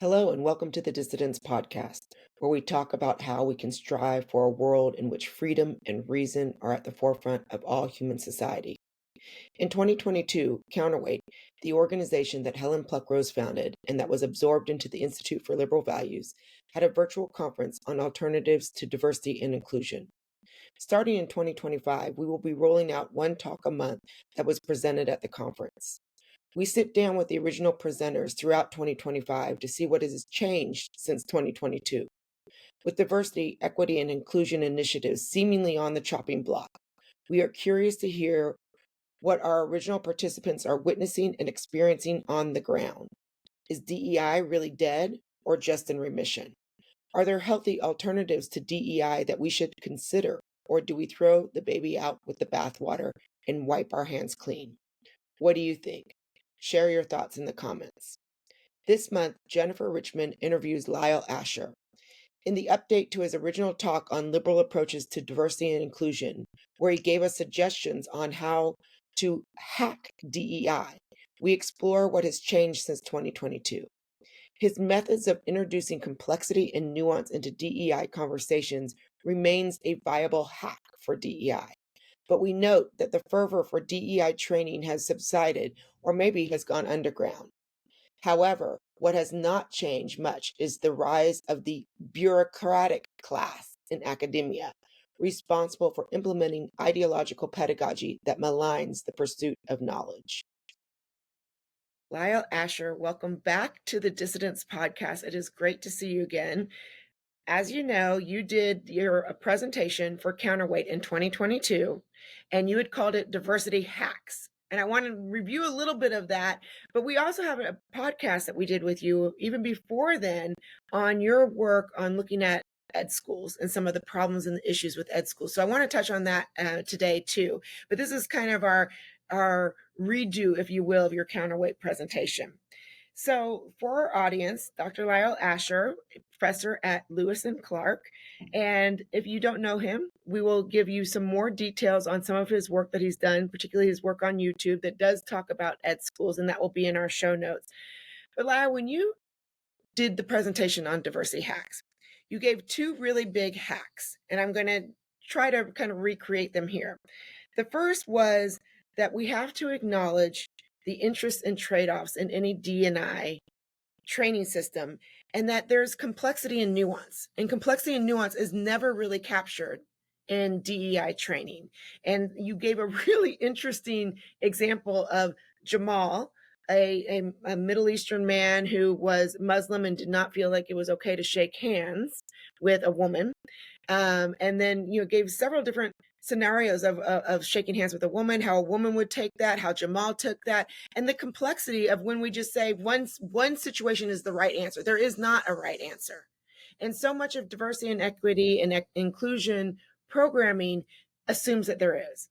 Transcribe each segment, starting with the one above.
Hello, and welcome to the Dissidents Podcast, where we talk about how we can strive for a world in which freedom and reason are at the forefront of all human society. In 2022, Counterweight, the organization that Helen Pluckrose founded and that was absorbed into the Institute for Liberal Values, had a virtual conference on alternatives to diversity and inclusion. Starting in 2025, we will be rolling out one talk a month that was presented at the conference. We sit down with the original presenters throughout 2025 to see what has changed since 2022. With diversity, equity, and inclusion initiatives seemingly on the chopping block, we are curious to hear what our original participants are witnessing and experiencing on the ground. Is DEI really dead or just in remission? Are there healthy alternatives to DEI that we should consider, or do we throw the baby out with the bathwater and wipe our hands clean? What do you think? Share your thoughts in the comments. This month, Jennifer Richmond interviews Lyell Asher. In the update to his original talk on liberal approaches to diversity and inclusion, where he gave us suggestions on how to hack DEI, we explore what has changed since 2022. His methods of introducing complexity and nuance into DEI conversations remains a viable hack for DEI. But we note that the fervor for DEI training has subsided or maybe has gone underground. However, what has not changed much is the rise of the bureaucratic class in academia, responsible for implementing ideological pedagogy that maligns the pursuit of knowledge. Lyell Asher, welcome back to the Dissidents Podcast. It is great to see you again. As you know, you did your presentation for Counterweight in 2022, and you had called it Diversity Hacks. And I want to review a little bit of that, but we also have a podcast that we did with you even before then on your work on looking at ed schools and some of the problems and the issues with ed schools. So I want to touch on that today too. But this is kind of our redo, if you will, of your Counterweight presentation. So for our audience, Dr. Lyell Asher, professor at Lewis and Clark. And if you don't know him, we will give you some more details on some of his work that he's done, particularly his work on YouTube that does talk about ed schools, and that will be in our show notes. But Lyell, when you did the presentation on diversity hacks, you gave two really big hacks, and I'm going to try to kind of recreate them here. The first was that we have to acknowledge the interests and trade-offs in any D&I training system, and that there's complexity and nuance. And complexity and nuance is never really captured in DEI training. And you gave a really interesting example of Jamal, a Middle Eastern man who was Muslim and did not feel like it was okay to shake hands with a woman. And then gave several different scenarios of shaking hands with a woman, how a woman would take that, how Jamal took that, and the complexity of when we just say one situation is the right answer. There is not a right answer. And so much of diversity and equity and inclusion programming assumes that there is.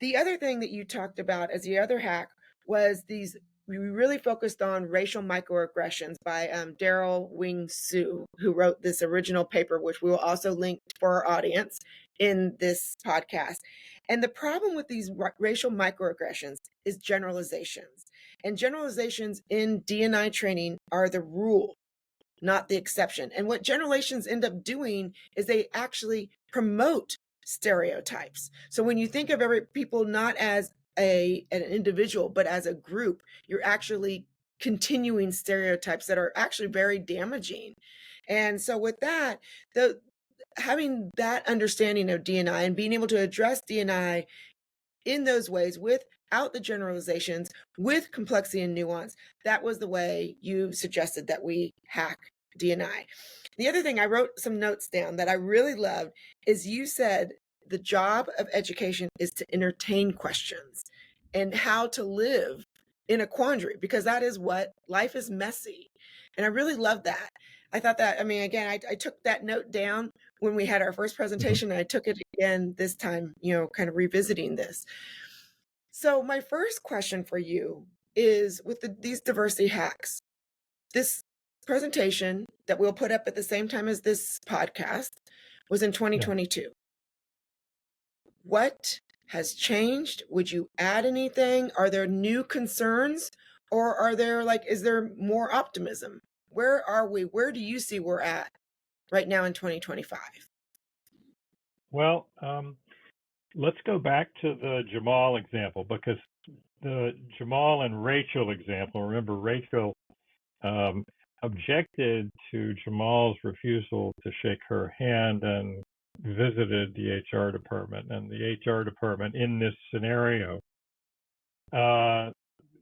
The other thing that you talked about as the other hack was we really focused on racial microaggressions by Daryl Wing Sue, who wrote this original paper, which we will also link for our audience in this podcast. And the problem with these racial microaggressions is generalizations. And generalizations in D&I training are the rule, not the exception. And what generalizations end up doing is they actually promote stereotypes. So when you think of people not as an individual, but as a group, you're actually continuing stereotypes that are actually very damaging. And so with that, having that understanding of D&I and being able to address D&I in those ways without the generalizations, with complexity and nuance, that was the way you suggested that we hack D&I. The other thing, I wrote some notes down that I really loved, is you said the job of education is to entertain questions and how to live in a quandary, because that is what life is, messy. And I really love that. I thought that, again, I took that note down when we had our first presentation, and I took it again this time, kind of revisiting this. So my first question for you is, with these diversity hacks, this presentation that we'll put up at the same time as this podcast was in 2022. Yeah. What has changed? Would you add anything? Are there new concerns, or is there more optimism? Where are we? Where do you see we're at right now in 2025? Well, let's go back to the Jamal example, because the Jamal and Rachel example, remember Rachel objected to Jamal's refusal to shake her hand and visited the HR department. And the HR department in this scenario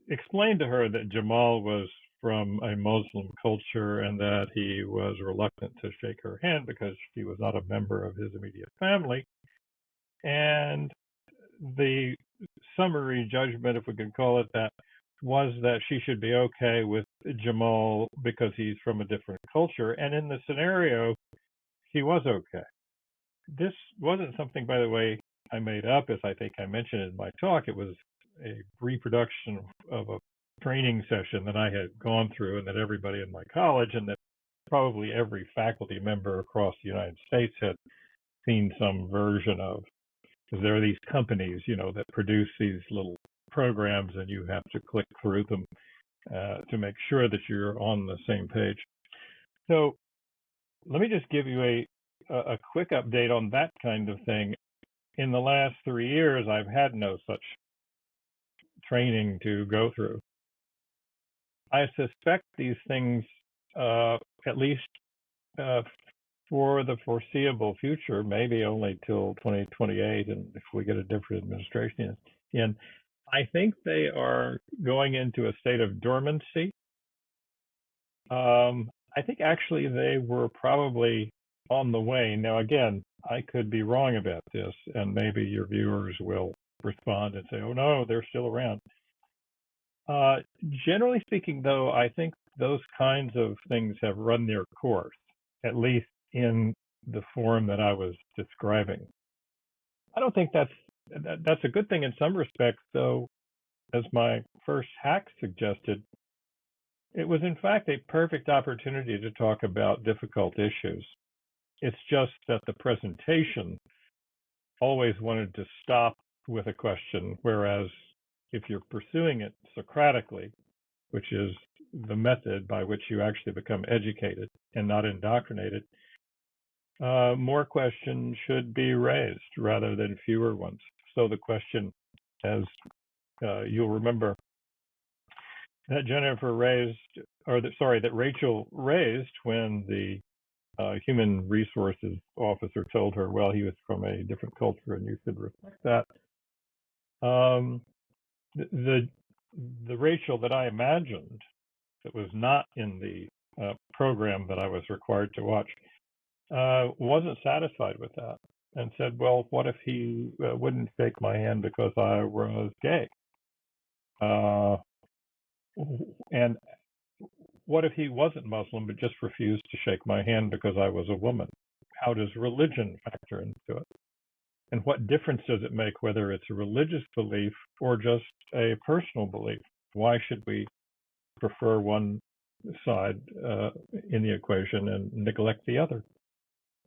explained to her that Jamal was from a Muslim culture and that he was reluctant to shake her hand because she was not a member of his immediate family. And the summary judgment, if we could call it that, was that she should be okay with Jamal because he's from a different culture. And in the scenario, he was okay. This wasn't something, by the way, I made up, as I think I mentioned in my talk. It was a reproduction of a training session that I had gone through and that everybody in my college and that probably every faculty member across the United States had seen some version of. Because there are these companies, that produce these little programs, and you have to click through them to make sure that you're on the same page. So let me just give you a quick update on that kind of thing. In the last 3 years, I've had no such training to go through. I suspect these things, at least for the foreseeable future, maybe only till 2028, and if we get a different administration in, I think they are going into a state of dormancy. I think actually they were probably on the way. Now, again, I could be wrong about this, and maybe your viewers will respond and say, oh no, they're still around. Generally speaking, though, I think those kinds of things have run their course, at least in the form that I was describing. I don't think that's a good thing in some respects, though. As my first hack suggested, it was in fact a perfect opportunity to talk about difficult issues. It's just that the presentation always wanted to stop with a question, whereas if you're pursuing it Socratically, which is the method by which you actually become educated and not indoctrinated, more questions should be raised rather than fewer ones. So the question, as you'll remember, that that Rachel raised when the human resources officer told her, well, he was from a different culture and you should respect that. The Rachel that I imagined, that was not in the program that I was required to watch, wasn't satisfied with that and said, well, what if he wouldn't shake my hand because I was gay? And what if he wasn't Muslim but just refused to shake my hand because I was a woman? How does religion factor into it? And what difference does it make whether it's a religious belief or just a personal belief? Why should we prefer one side in the equation and neglect the other?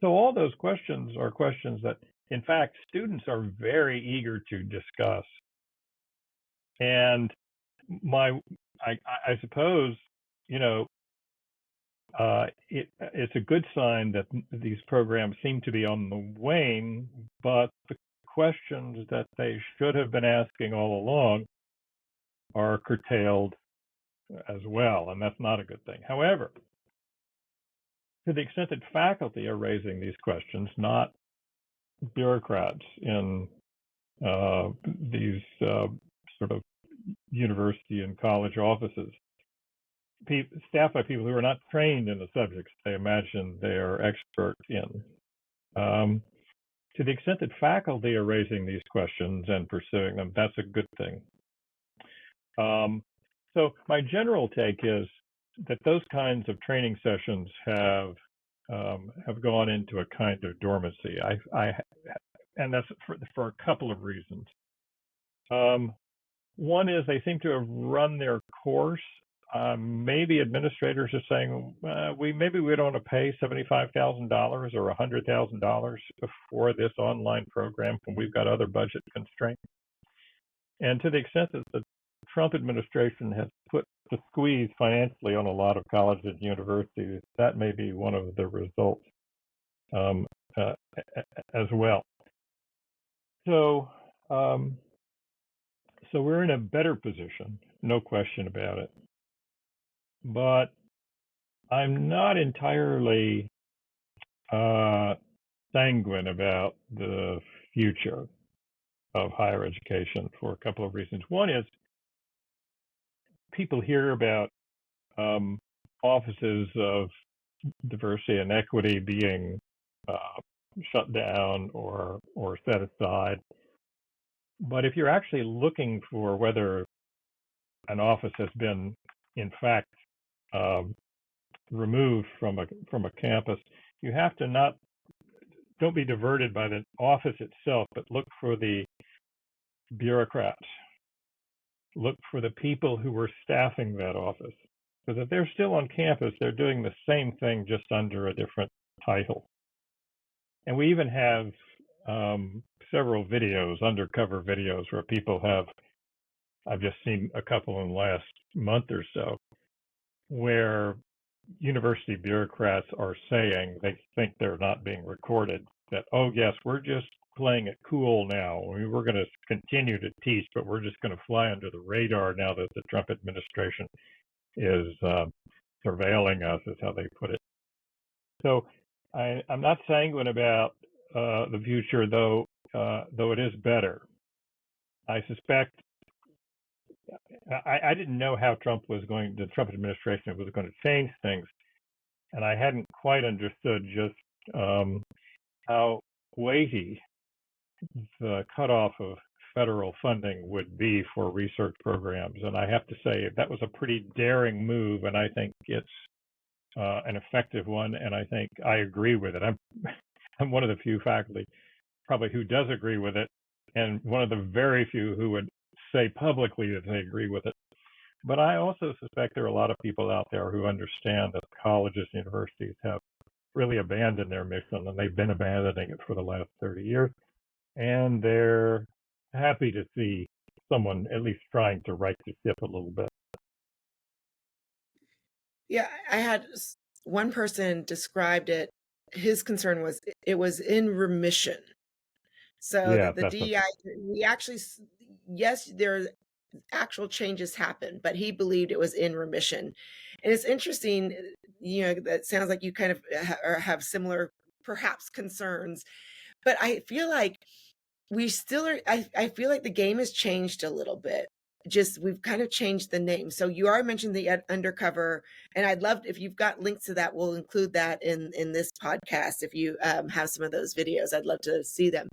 So all those questions are questions that, in fact, students are very eager to discuss. And I suppose, it's a good sign that these programs seem to be on the wane, but the questions that they should have been asking all along are curtailed as well, and that's not a good thing. However, to the extent that faculty are raising these questions, not bureaucrats in these sort of university and college offices, staffed by people who are not trained in the subjects they imagine they are expert in. To the extent that faculty are raising these questions and pursuing them, that's a good thing. So my general take is that those kinds of training sessions have gone into a kind of dormancy. And that's for a couple of reasons. One is they seem to have run their course. Maybe administrators are saying, maybe we don't want to pay $75,000 or $100,000 for this online program when we've got other budget constraints. And to the extent that the Trump administration has put the squeeze financially on a lot of colleges and universities. That may be one of the results um, uh, as well. So, so we're in a better position, no question about it. But I'm not entirely sanguine about the future of higher education for a couple of reasons. One is people hear about offices of diversity and equity being shut down or set aside. But if you're actually looking for whether an office has been, in fact, removed from a campus, you have to don't be diverted by the office itself, but look for the bureaucrats. Look for the people who were staffing that office. Because if they're still on campus, they're doing the same thing just under a different title. And we even have several videos, undercover videos, where people I've just seen a couple in the last month or so, where university bureaucrats are saying they think they're not being recorded, that, oh, yes, we're just playing it cool now. We're going to continue to teach, but we're just going to fly under the radar now that the Trump administration is surveilling us, is how they put it. So I'm not sanguine about the future, though it is better. I suspect I didn't know how the Trump administration was going to change things, and I hadn't quite understood just how weighty the cutoff of federal funding would be for research programs. And I have to say that was a pretty daring move, and I think it's an effective one, and I think I agree with it. I'm one of the few faculty probably who does agree with it, and one of the very few who would say publicly that they agree with it. But I also suspect there are a lot of people out there who understand that colleges and universities have really abandoned their mission, and they've been abandoning it for the last 30 years. And they're happy to see someone at least trying to right the ship a little bit. Yeah, I had one person described it. His concern was it was in remission. So Yeah, the DEI, we actually, yes, there actual changes happen, but he believed it was in remission. And it's interesting, that sounds like you kind of have similar, perhaps, concerns. But I feel like we still are, I feel like the game has changed a little bit. Just we've kind of changed the name. So you are mentioning the undercover, and I'd love if you've got links to that, we'll include that in this podcast. If you have some of those videos, I'd love to see them.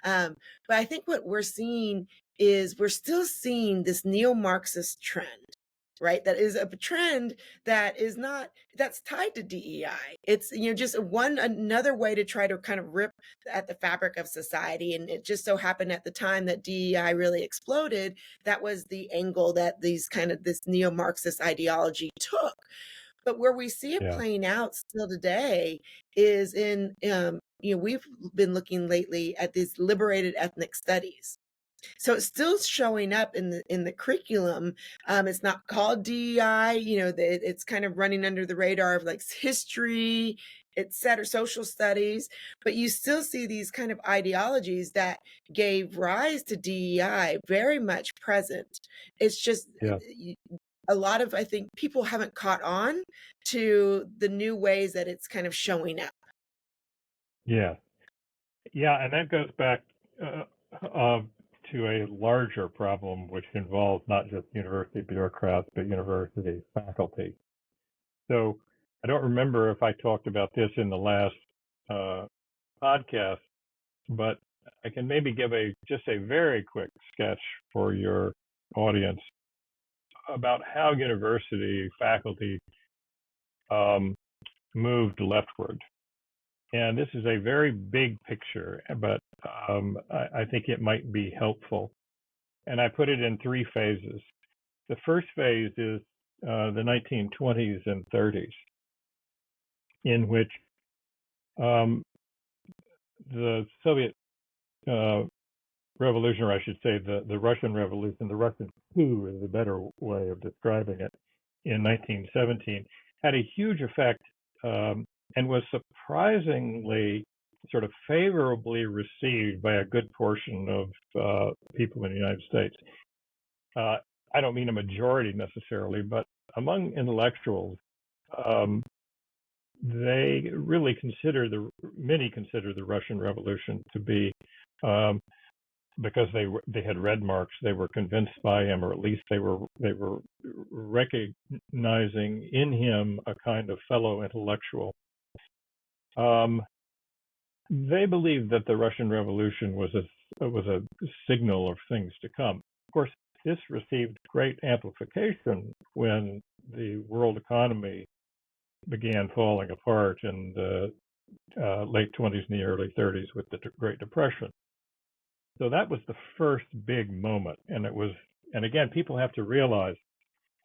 But I think what we're seeing is we're still seeing this neo-Marxist trend, right? That is a trend that's tied to DEI. It's, just another way to try to kind of rip at the fabric of society. And it just so happened at the time that DEI really exploded, that was the angle that this neo-Marxist ideology took. But where we see it playing out still today is in, we've been looking lately at these liberated ethnic studies. So it's still showing up in the curriculum. It's not called DEI, it's kind of running under the radar of like history, etc., social studies, but you still see these kind of ideologies that gave rise to DEI very much present. It's just a lot of, I think, people haven't caught on to the new ways that it's kind of showing up. Yeah, and that goes back to a larger problem, which involves not just university bureaucrats, but university faculty. So I don't remember if I talked about this in the last podcast, but I can maybe give just a very quick sketch for your audience about how university faculty moved leftward. And this is a very big picture, but I think it might be helpful. And I put it in 3 phases. The first phase is the 1920s and 30s, in which the Soviet revolution, or I should say the Russian Revolution, the Russian coup is a better way of describing it, in 1917, had a huge effect, and was surprisingly sort of favorably received by a good portion of people in the United States. I don't mean a majority necessarily, but among intellectuals, um, many consider the Russian Revolution to be, because they had read Marx, they were convinced by him, or at least they were recognizing in him a kind of fellow intellectual. They believed that the Russian Revolution was a signal of things to come. Of course, this received great amplification when the world economy began falling apart in the late 20s and the early 30s with the Great Depression. So that was the first big moment, and again, people have to realize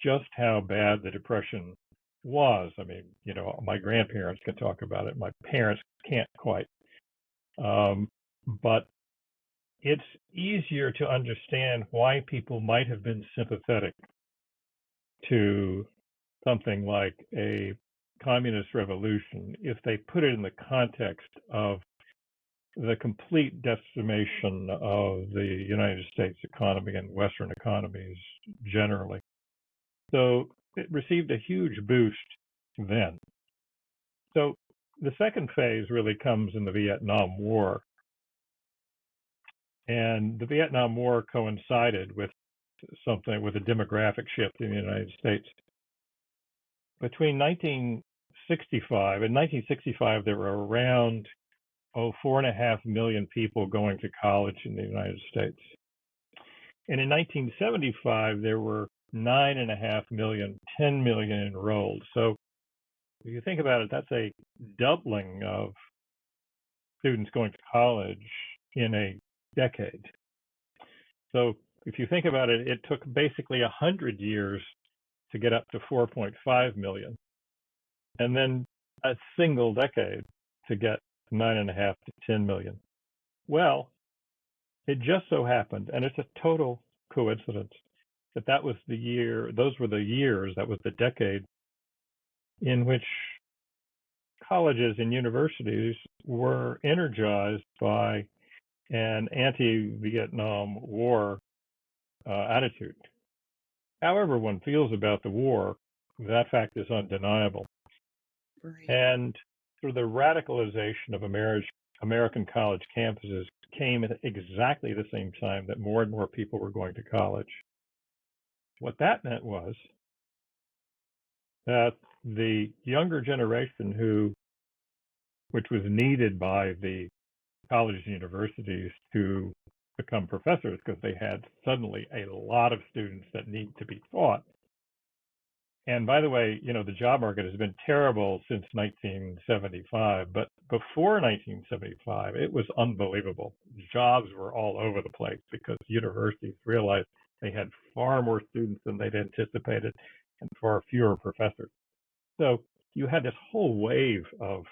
just how bad the Depression was. I mean, my grandparents can talk about it. My parents can't quite. But it's easier to understand why people might have been sympathetic to something like a communist revolution if they put it in the context of the complete decimation of the United States economy and Western economies generally. So it received a huge boost then. So the second phase really comes in the Vietnam War. And the Vietnam War coincided with a demographic shift in the United States. Between 1965, there were around 4.5 million people going to college in the United States. And in 1975, there were 9.5 million, 10 million enrolled. So if you think about it, that's a doubling of students going to college in a decade. So if you think about it, it took basically 100 years to get up to 4.5 million, and then a single decade to get 9.5 to 10 million. Well, it just so happened, and it's a total coincidence, that that was the year, those were the years, that was the decade in which colleges and universities were energized by an anti-Vietnam War attitude. However one feels about the war, that fact is undeniable. Right. And sort of the radicalization of American college campuses came at exactly the same time that more and more people were going to college. What that meant was that the younger generation which was needed by the colleges and universities to become professors, because they had suddenly a lot of students that need to be taught. And by the way, the job market has been terrible since 1975, but before 1975, it was unbelievable. Jobs were all over the place because universities realized they had far more students than they'd anticipated and far fewer professors. So you had this whole wave of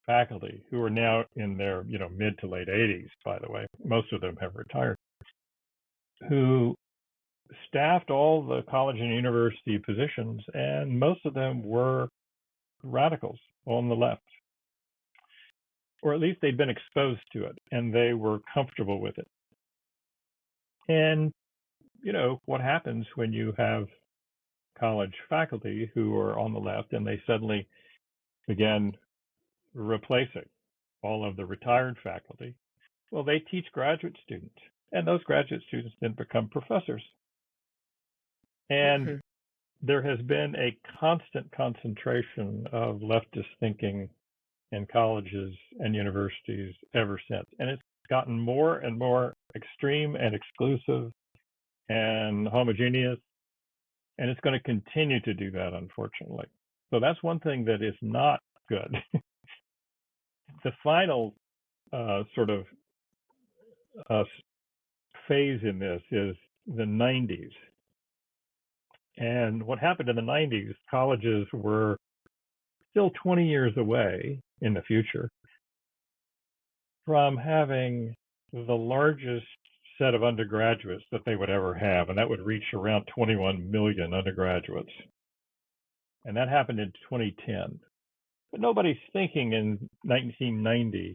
faculty who are now in their mid to late 80s, by the way. Most of them have retired, who staffed all the college and university positions, and most of them were radicals on the left, or at least they'd been exposed to it and they were comfortable with it. And what happens when you have college faculty who are on the left and they suddenly begin replacing all of the retired faculty? Well, they teach graduate students, and those graduate students then become professors. And there has been a constant concentration of leftist thinking in colleges and universities ever since. And it's gotten more and more extreme and exclusive and homogeneous, and it's going to continue to do that, unfortunately. So that's one thing that is not good. The final sort of phase in this is the 90s. And what happened in the 90s, colleges were still 20 years away in the future from having the largest set of undergraduates that they would ever have, and that would reach around 21 million undergraduates. And that happened in 2010. But nobody's thinking in 1990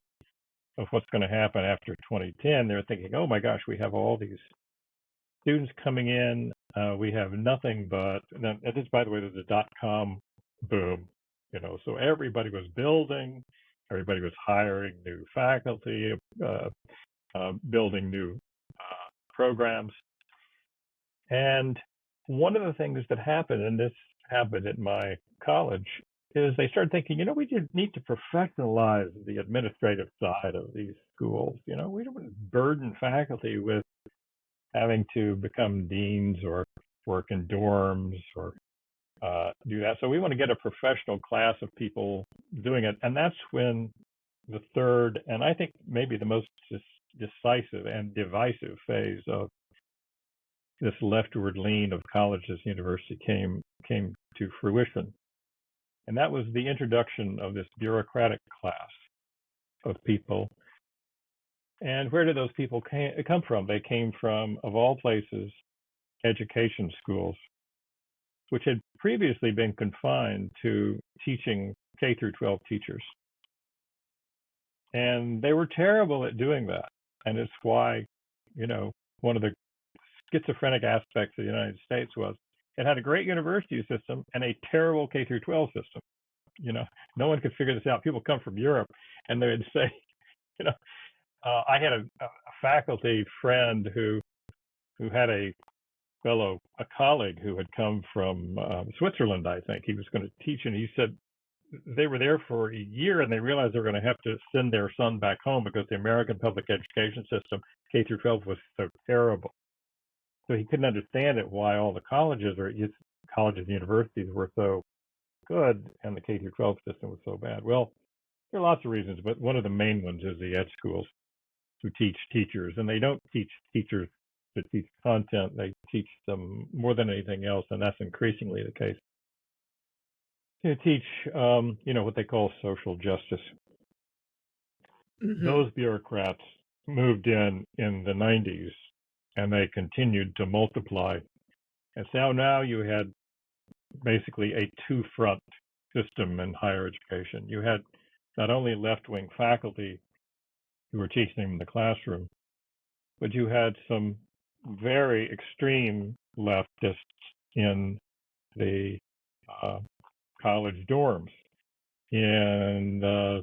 of what's going to happen after 2010. They're thinking, oh my gosh, we have all these students coming in. We have nothing but, and this, by the way, there's a dot-com boom, so everybody was building, everybody was hiring new faculty, building new programs. And one of the things that happened, and this happened at my college, is they started thinking, we need to professionalize the administrative side of these schools. We don't want to burden faculty with having to become deans or work in dorms or do that. So we want to get a professional class of people doing it. And that's when the third, and I think maybe the most decisive and divisive phase of this leftward lean of colleges and university came to fruition. And that was the introduction of this bureaucratic class of people. And where did those people come from? They came from, of all places, education schools, which had previously been confined to teaching K through 12 teachers. And they were terrible at doing that. And it's why, one of the schizophrenic aspects of the United States was it had a great university system and a terrible K through 12 system. No one could figure this out. People come from Europe and they would say, I had a faculty friend who had a colleague who had come from Switzerland, I think. He was going to teach, and he said they were there for a year and they realized they were going to have to send their son back home because the American public education system, K through 12, was so terrible. So he couldn't understand it, why all the colleges and universities were so good and the K through 12 system was so bad. Well, there are lots of reasons, but one of the main ones is the ed schools who teach teachers, and they don't teach teachers to teach content. They teach them more than anything else, and that's increasingly the case. To teach, what they call social justice. Mm-hmm. Those bureaucrats moved in the 90s, and they continued to multiply. And so now you had basically a two-front system in higher education. You had not only left-wing faculty who were teaching in the classroom, but you had some very extreme leftists in the college dorms, in the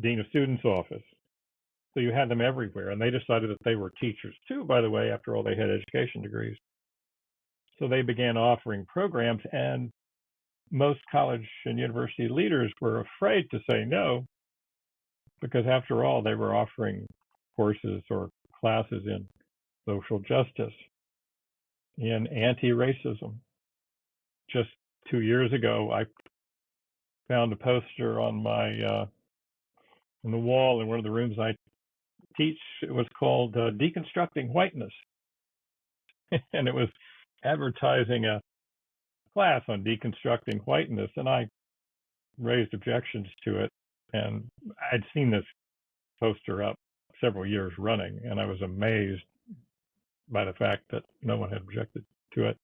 dean of students' office. So you had them everywhere, and they decided that they were teachers too, by the way. After all, they had education degrees. So they began offering programs, and most college and university leaders were afraid to say no, because after all, they were offering courses or classes in social justice, in anti-racism. Just 2 years ago, I found a poster on the wall in one of the rooms I teach. It was called Deconstructing Whiteness. And it was advertising a class on deconstructing whiteness. And I raised objections to it. And I'd seen this poster up several years running, and I was amazed by the fact that no one had objected to it.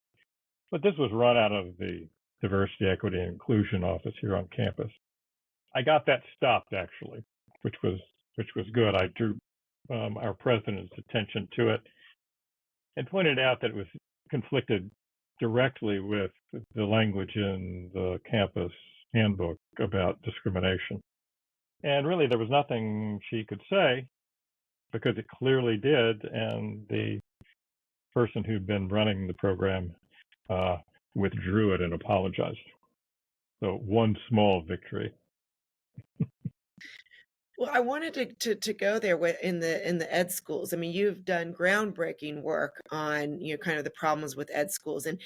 But this was run out of the Diversity, Equity, and Inclusion office here on campus. I got that stopped, actually, which was good. I drew our president's attention to it and pointed out that it was conflicted directly with the language in the campus handbook about discrimination. And really, there was nothing she could say because it clearly did, and the person who'd been running the program withdrew it and apologized. So one small victory. Well, I wanted to go there in the ed schools. I mean, you've done groundbreaking work on kind of the problems with ed schools, and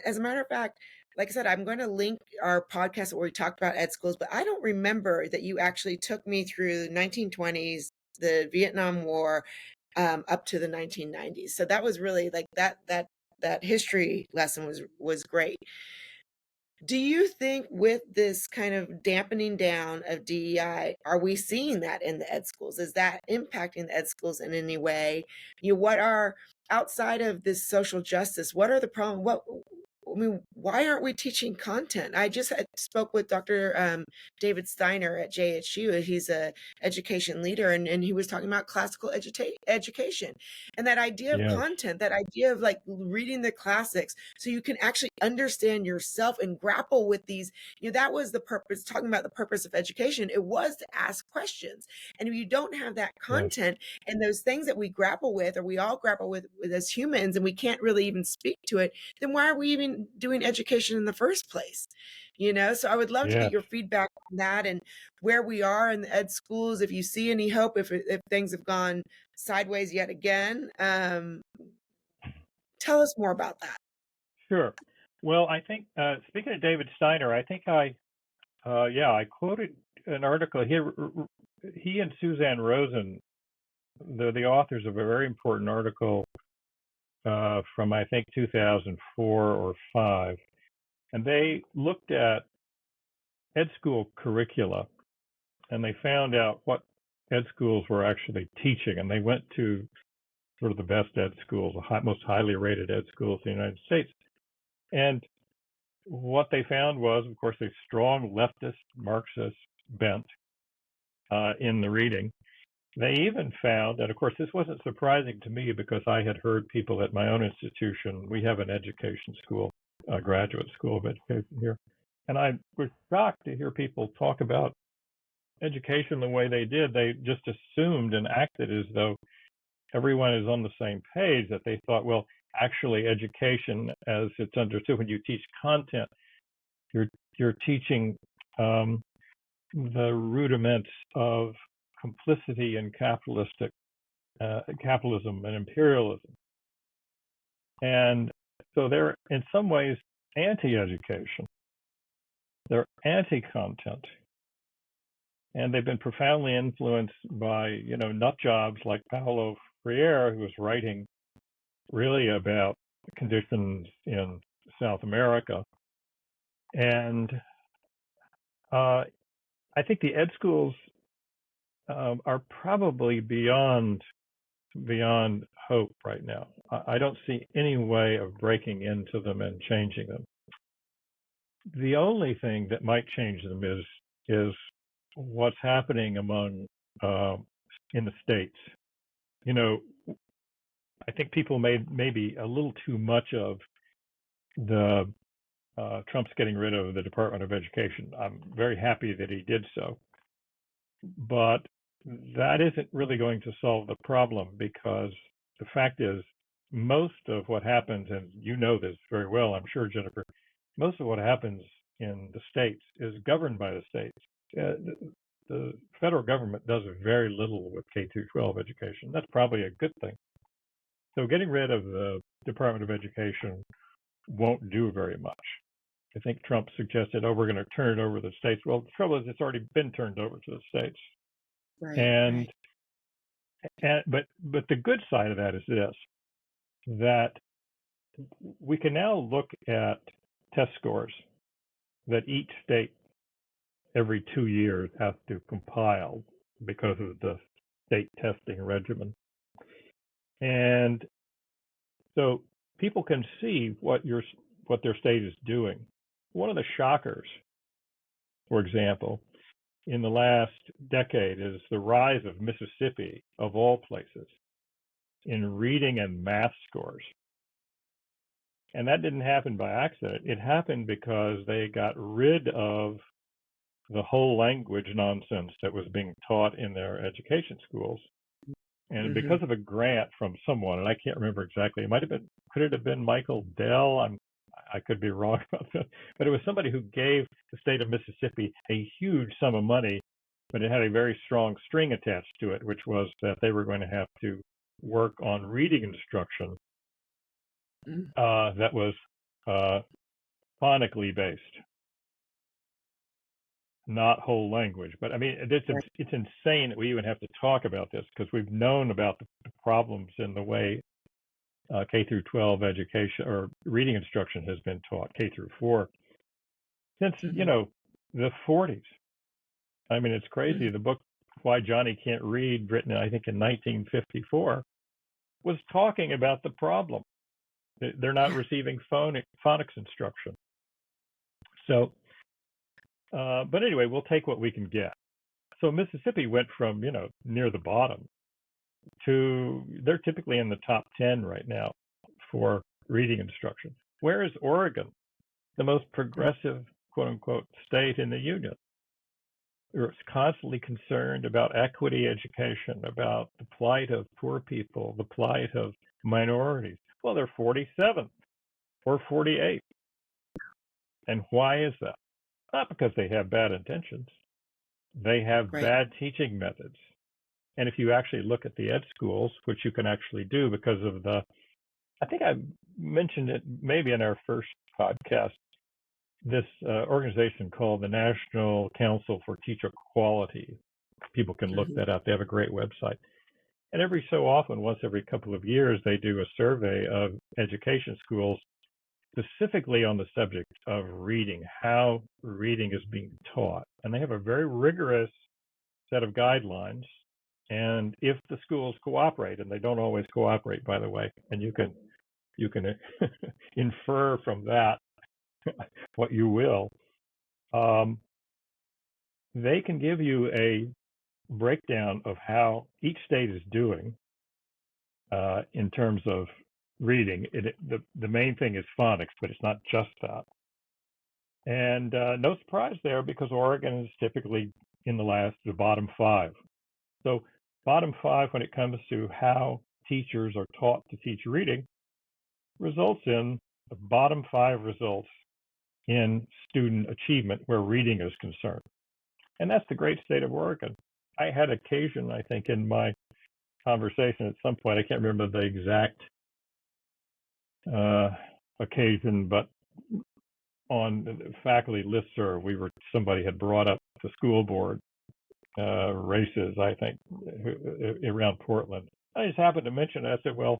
as a matter of fact, like I said, I'm going to link our podcast where we talked about ed schools, but I don't remember that you actually took me through the 1920s, the Vietnam War, up to the 1990s. So that was really like that history lesson was great. Do you think with this kind of dampening down of DEI, are we seeing that in the ed schools? Is that impacting the ed schools in any way? What are, outside of this social justice, what are the problems? I mean, why aren't we teaching content? I just spoke with Dr. David Steiner at JHU. He's a education leader, and he was talking about classical education and that idea of Yes, content, that idea of like reading the classics so you can actually understand yourself and grapple with these. That was the purpose, talking about the purpose of education. It was to ask questions. And if you don't have that yes, content and those things that we grapple with, or we all grapple with as humans, and we can't really even speak to it, then why are we even doing education in the first place? So I would love to get yes. your feedback on that and where we are in the ed schools. If you see any hope, if things have gone sideways yet again, tell us more about that. Sure. Well, I think speaking of David Steiner, I think I quoted an article. He and Suzanne Rosen, the authors of a very important article from I think 2004 or 5, and they looked at ed school curricula and they found out what ed schools were actually teaching, and they went to sort of the best ed schools, the most highly rated ed schools in the United States, and what they found was, of course, a strong leftist Marxist bent in the reading. They even found, and of course, this wasn't surprising to me because I had heard people at my own institution. We have an education school, a graduate school of education here, and I was shocked to hear people talk about education the way they did. They just assumed and acted as though everyone is on the same page, that they thought, well, actually education as it's understood, when you teach content, you're teaching the rudiments of complicity in capitalism and imperialism. And so they're in some ways anti-education. They're anti-content. And they've been profoundly influenced by, nut jobs like Paulo Freire, who was writing really about conditions in South America. And I think the ed schools are probably beyond hope right now. I don't see any way of breaking into them and changing them. The only thing that might change them is what's happening among in the states. I think people made maybe a little too much of the Trump's getting rid of the Department of Education. I'm very happy that he did so, but that isn't really going to solve the problem, because the fact is, most of what happens, and you know this very well, I'm sure, Jennifer, most of what happens in the states is governed by the states. The federal government does very little with K through 12 education. That's probably a good thing. So getting rid of the Department of Education won't do very much. I think Trump suggested, we're going to turn it over to the states. Well, the trouble is, it's already been turned over to the states. Right. And but the good side of that is this, that we can now look at test scores that each state every 2 years has to compile because of the state testing regimen. And so people can see what their state is doing. One of the shockers, for example, in the last decade is the rise of Mississippi, of all places, in reading and math scores. And that didn't happen by accident. It happened because they got rid of the whole language nonsense that was being taught in their education schools. And because of a grant from someone, and I can't remember exactly, could it have been Michael Dell? I could be wrong about that, but it was somebody who gave the state of Mississippi a huge sum of money, but it had a very strong string attached to it, which was that they were going to have to work on reading instruction that was phonically based, not whole language. But I mean, it's insane that we even have to talk about this, because we've known about the problems in the way K through 12 education or reading instruction has been taught, K through 4. since, the 40s. I mean, it's crazy. The book, Why Johnny Can't Read, written, I think, in 1954, was talking about the problem. They're not Yeah. receiving phonics instruction. So, but anyway, we'll take what we can get. So Mississippi went from, near the bottom to, they're typically in the top 10 right now for reading instruction. Where is Oregon, the most progressive, quote unquote, state in the union? It's constantly concerned about equity education, about the plight of poor people, the plight of minorities. Well, they're 47th or 48th. And why is that? Not because they have bad intentions. They have Right. bad teaching methods. And if you actually look at the ed schools, which you can actually do because of I think I mentioned it maybe in our first podcast, this organization called the National Council for Teacher Quality. People can look that up. They have a great website. And every so often, once every couple of years, they do a survey of education schools specifically on the subject of reading, how reading is being taught. And they have a very rigorous set of guidelines. And if the schools cooperate, and they don't always cooperate, by the way, and you can infer from that what you will, they can give you a breakdown of how each state is doing in terms of reading. The main thing is phonics, but it's not just that. And no surprise there, because Oregon is typically in the bottom 5. So bottom 5 when it comes to how teachers are taught to teach reading results in the bottom 5 results in student achievement where reading is concerned. And that's the great state of Oregon. I had occasion, I think, in my conversation at some point, I can't remember the exact occasion, but on the faculty listserv, somebody had brought up the school board races, I think, around Portland. I just happened to mention it. I said, well,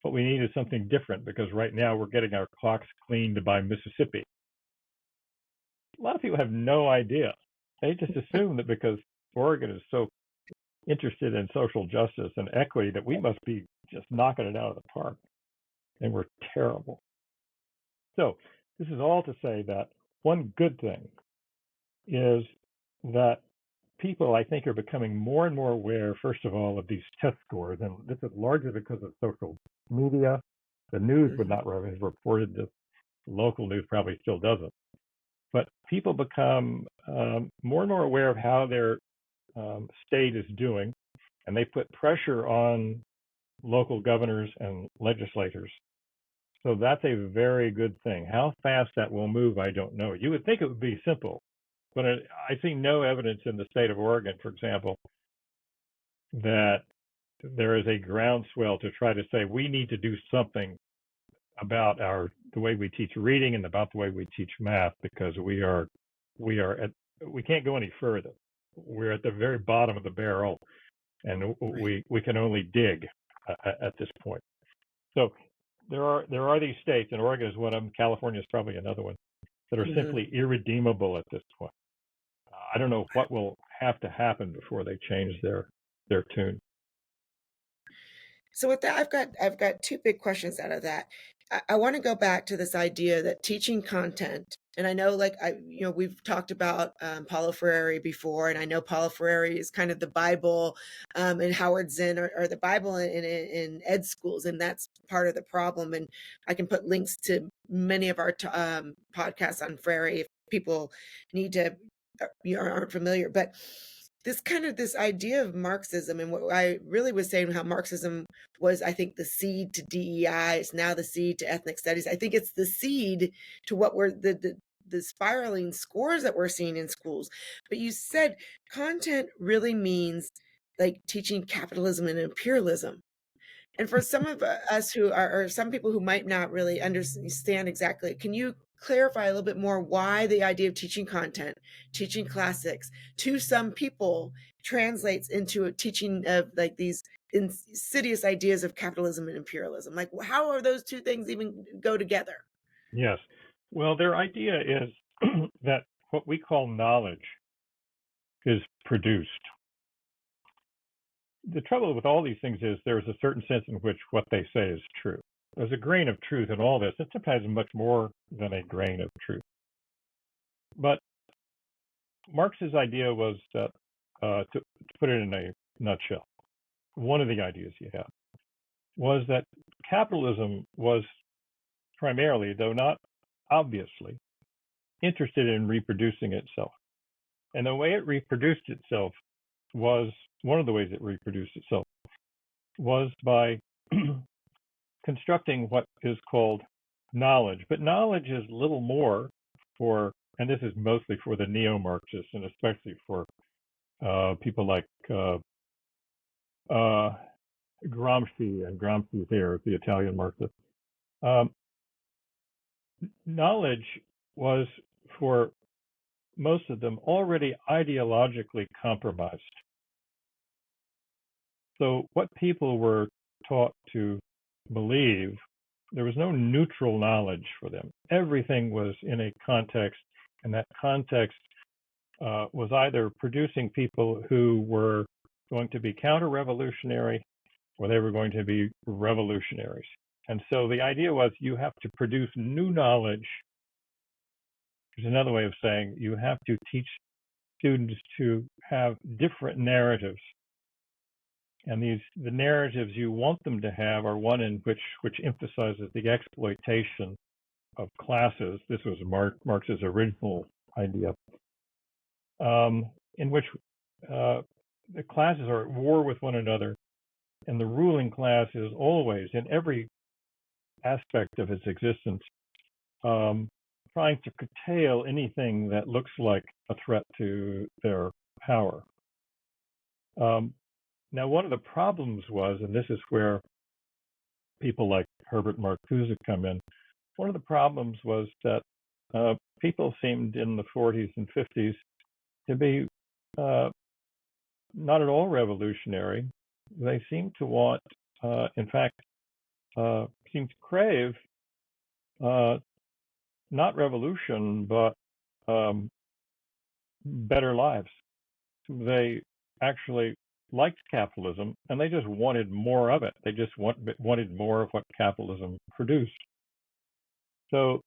what we need is something different, because right now we're getting our clocks cleaned by Mississippi. A lot of people have no idea. They just assume that because Oregon is so interested in social justice and equity that we must be just knocking it out of the park. And we're terrible. So this is all to say that one good thing is that people, I think, are becoming more and more aware, first of all, of these test scores. And this is largely because of social media. The news would not have reported this. Local news probably still doesn't. But people become more and more aware of how their state is doing, and they put pressure on local governors and legislators. So that's a very good thing. How fast that will move, I don't know. You would think it would be simple, but I see no evidence in the state of Oregon, for example, that there is a groundswell to try to say we need to do something about the way we teach reading and about the way we teach math, because we can't go any further. We're at the very bottom of the barrel, and we can only dig at this point. So there are these states, and Oregon is one of them. California is probably another one, that are simply irredeemable at this point. I don't know what will have to happen before they change their tune. So with that, I've got 2 big questions out of that. I want to go back to this idea that teaching content, and I know, like, we've talked about Paulo Freire before, and I know Paulo Freire is kind of the Bible, and Howard Zinn are the Bible in ed schools, and that's part of the problem. And I can put links to many of our podcasts on Freire if people need to aren't familiar, but this idea of Marxism, and what I really was saying, how Marxism was, I think, the seed to DEI. It's now the seed to ethnic studies. I think it's the seed to what we're the spiraling scores that we're seeing in schools. But you said content really means like teaching capitalism and imperialism. And for some of us who or some people who might not really understand exactly, can you clarify a little bit more why the idea of teaching content, teaching classics to some people translates into a teaching of like these insidious ideas of capitalism and imperialism? Like, how are those two things even go together? Yes. Well, their idea is that what we call knowledge is produced. The trouble with all these things is there's a certain sense in which what they say is true. There's a grain of truth in all this. It sometimes much more than a grain of truth. But Marx's idea was that, to put it in a nutshell, one of the ideas he had was that capitalism was primarily, though not obviously, interested in reproducing itself. And the way it reproduced itself was, one of the ways it reproduced itself was by constructing what is called knowledge. But knowledge is little more for, and this is mostly for the neo-Marxists, and especially for people like Gramsci, and Gramsci there, the Italian Marxist. Knowledge was, for most of them, already ideologically compromised. So what people were taught to believe, there was no neutral knowledge for them. Everything was in a context, and that context was either producing people who were going to be counter-revolutionary, or they were going to be revolutionaries. And so the idea was you have to produce new knowledge. There's another way of saying you have to teach students to have different narratives. And the narratives you want them to have are one in which emphasizes the exploitation of classes. This was Marx's original idea, in which the classes are at war with one another, and the ruling class is always, in every aspect of its existence, trying to curtail anything that looks like a threat to their power. Now, one of the problems was, and this is where people like Herbert Marcuse come in, one of the problems was that people seemed in the 40s and 50s to be not at all revolutionary. They seemed to want, in fact, seemed to crave not revolution, but better lives. They actually liked capitalism, and they just wanted more of it. They just wanted more of what capitalism produced. So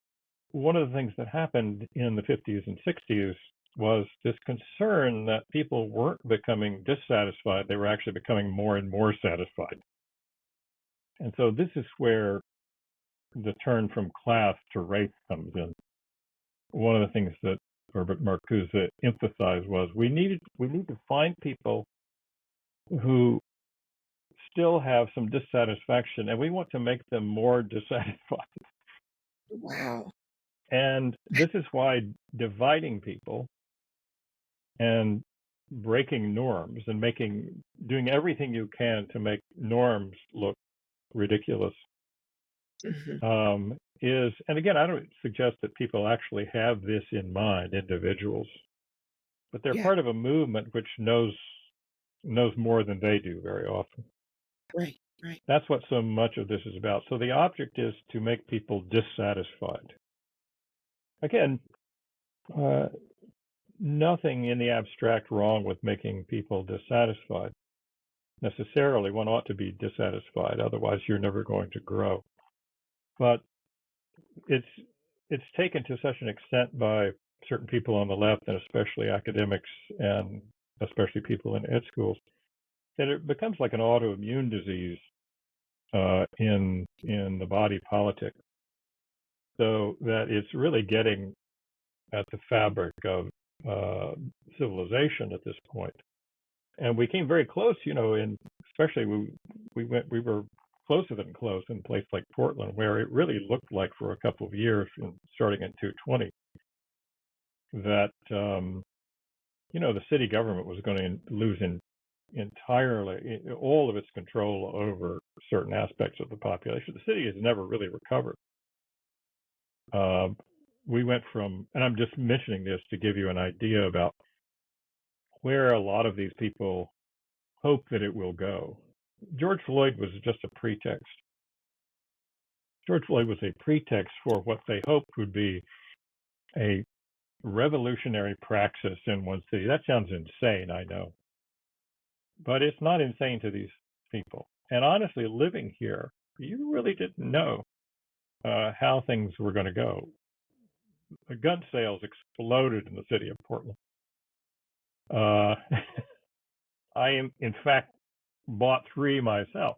one of the things that happened in the 50s and 60s was this concern that people weren't becoming dissatisfied, they were actually becoming more and more satisfied. And so this is where the turn from class to race comes in. One of the things that Herbert Marcuse emphasized was we need to find people who still have some dissatisfaction, and we want to make them more dissatisfied. Wow. And this is why dividing people and breaking norms and doing everything you can to make norms look ridiculous is, and again, I don't suggest that people actually have this in mind, individuals, but they're part of a movement which knows more than they do very often. Right. That's what so much of this is about. So the object is to make people dissatisfied. Again, nothing in the abstract wrong with making people dissatisfied. Necessarily, one ought to be dissatisfied, otherwise you're never going to grow. But it's taken to such an extent by certain people on the left, and especially academics, and especially people in ed schools, that it becomes like an autoimmune disease in the body politic. So that it's really getting at the fabric of civilization at this point. And we came very close, in especially we were closer than close in a place like Portland, where it really looked like for a couple of years, starting in 2020, that the city government was going to lose entirely all of its control over certain aspects of the population. The city has never really recovered. We went from, and I'm just mentioning this to give you an idea about where a lot of these people hope that it will go. George Floyd was just a pretext. George Floyd was a pretext for what they hoped would be a revolutionary praxis in one city. That sounds insane, I know, but it's not insane to these people. And honestly, living here, you really didn't know how things were going to go. The gun sales exploded in the city of Portland. Uh, I am, in fact, bought 3 myself,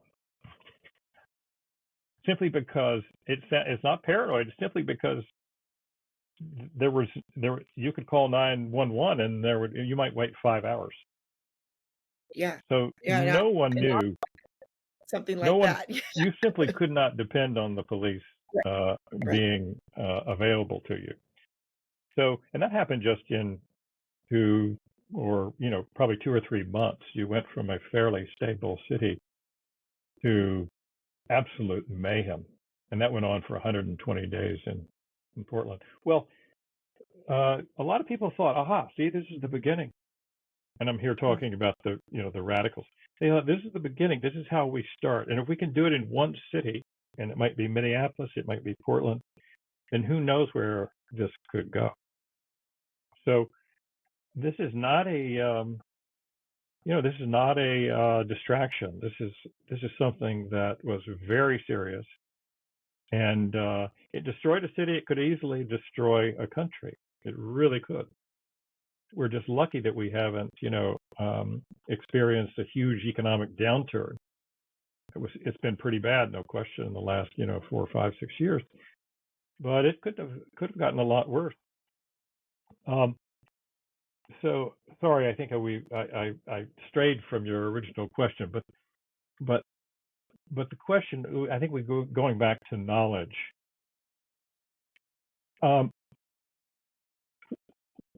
simply because it's not paranoid. It's simply because there you could call 911 and you might wait 5 hours. Yeah. So Yeah. no one knew. Something No like one. that. You simply could not depend on the police Right. being available to you. So, and that happened just in 2 or probably 2 or 3 months. You went from a fairly stable city to absolute mayhem, and that went on for 120 days in Portland. Well, a lot of people thought, aha, see, this is the beginning. And I'm here talking about the radicals. They thought, this is the beginning. This is how we start. And if we can do it in one city, and it might be Minneapolis, it might be Portland, then who knows where this could go. So this is not a distraction. This is something that was very serious, and it destroyed a city. It could easily destroy a country. It really could. We're just lucky that we haven't, experienced a huge economic downturn. It's been pretty bad, no question, in the last, 4, 5, 6 years. But it could have gotten a lot worse. So sorry, I think I strayed from your original question, but the question, I think going back to knowledge.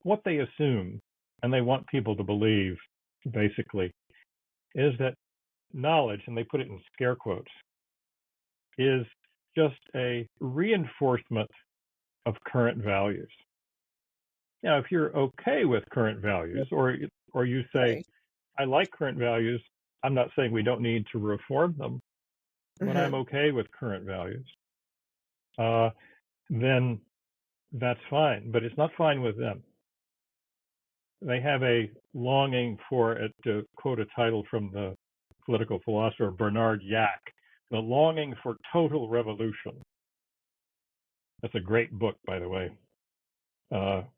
What they assume, and they want people to believe, basically, is that knowledge, and they put it in scare quotes, is just a reinforcement of current values. Now, if you're okay with current values, or you say, Right. I like current values, I'm not saying we don't need to reform them, but I'm okay with current values, then that's fine. But it's not fine with them. They have a longing for it, to quote a title from the political philosopher Bernard Yack, the longing for total revolution. That's a great book, by the way.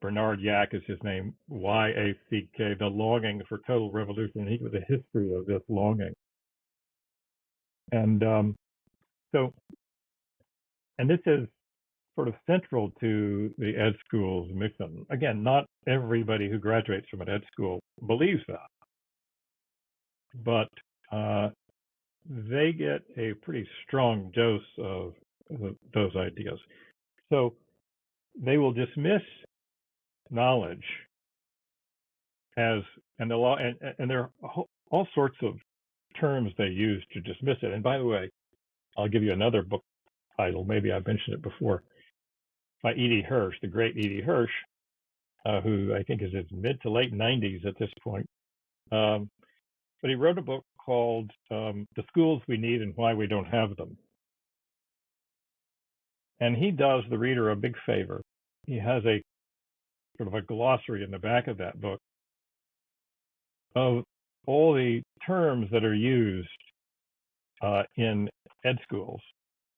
Bernard Yack is his name, Y-A-C-K, The Longing for Total Revolution. He was a history of this longing. And and this is sort of central to the ed school's mission. Again, not everybody who graduates from an ed school believes that, but they get a pretty strong dose of those ideas. So they will dismiss knowledge as, and there are all sorts of terms they use to dismiss it. And by the way, I'll give you another book title. Maybe I mentioned it before, by E.D. Hirsch, the great E.D. Hirsch, who I think is in mid to late 90s at this point. But he wrote a book called The Schools We Need and Why We Don't Have Them. And he does the reader a big favor. He has a sort of a glossary in the back of that book of all the terms that are used in ed schools